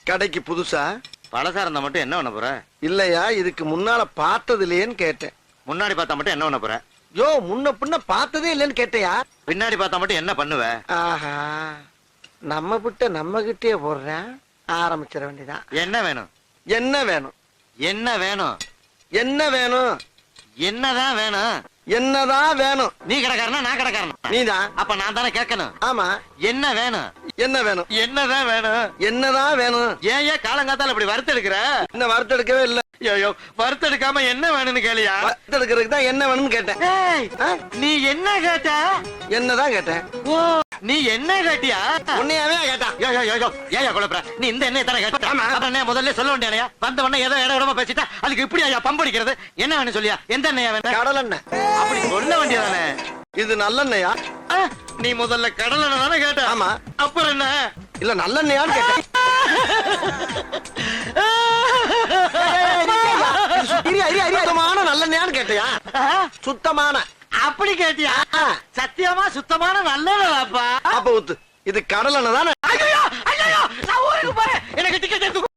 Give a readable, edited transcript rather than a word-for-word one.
கடைக்கு புதுசா? பழசா இருந்தா மட்டும் என்ன பண்ண போற? இல்லையா, இதுக்கு முன்னால பார்த்தது இல்லையேன்னு கேட்டேன். முன்னாடி பார்த்தா மட்டும் என்ன பண்ண போற? யோ, முன்ன பின்ன பார்த்ததே இல்லைன்னு கேட்டையா? பின்னாடி பார்த்தா மட்டும் என்ன பண்ணுவ? ஆஹா, நம்ம கிட்ட நம்ம கிட்டே போடுறேன். ஆரம்பிச்சிட வேண்டியதான். என்ன வேணும்? என்ன வேணும்? என்ன வேணும்? என்ன வேணும்? என்னதான் வேணும்? என்னதான் வேணும்? நீ கடைக்காரனா நான் கடைக்காரனா? நீதான். அப்ப நான் தானே கேட்கணும். ஆமா. என்ன வேணும்? என்ன வேணும்? என்னதான் வேணும்? என்னதான் வேணும்? ஏன் காலங்காத்தால இப்படி வறுத்தெடுக்கிற? இன்னும் வறுத்தெடுக்கவே இல்ல. ஐயோ, வறுத்தெடுக்காம என்ன வேணும்னு கேளியா? வறுத்தெடுக்கிறதுக்கு தான் என்ன வேணும்னு கேட்டேன். நீ என்ன கேட்ட? என்னதான் கேட்டேன். ஓ, நீ என்ன கேட்டியா? உன்னையாவே கேட்டான். ஏயா குழப்பற? நீ இந்த எண்ணெய் தானே கேட்ட? அப்புறம் என்ன முதல்ல சொல்ல வேண்டியா? வந்த உடனே ஏதோ இட விடமா பேசிட்டா அதுக்கு இப்படி ஐயா பம்படிக்கிறது? என்ன வேணும் சொல்லியா? எந்த எண்ணெயா வேணும்? கடல் எண்ணெய். அப்படி சொல்ல வேண்டியதானே. இது நல்லெண்ணெயா? நீ முதல்ல கடல் எண்ணெய் தானே கேட்ட? ஆமா. அப்புறம் என்ன? இல்ல நல்லெண்ணெயான்னு கேட்டேன். சுத்தமான நல்லெண்ணெயான்னு கேட்டியா? சுத்தமான. அப்படி கேட்டியா? சத்தியமா சுத்தமான நல்லதாப்பா. அப்ப ஊத்து. இது கடல் எண்ணெய் தானே? ஐயோ, நான் ஊருக்கு போறேன். எனக்கு டிக்கெட் எடுத்து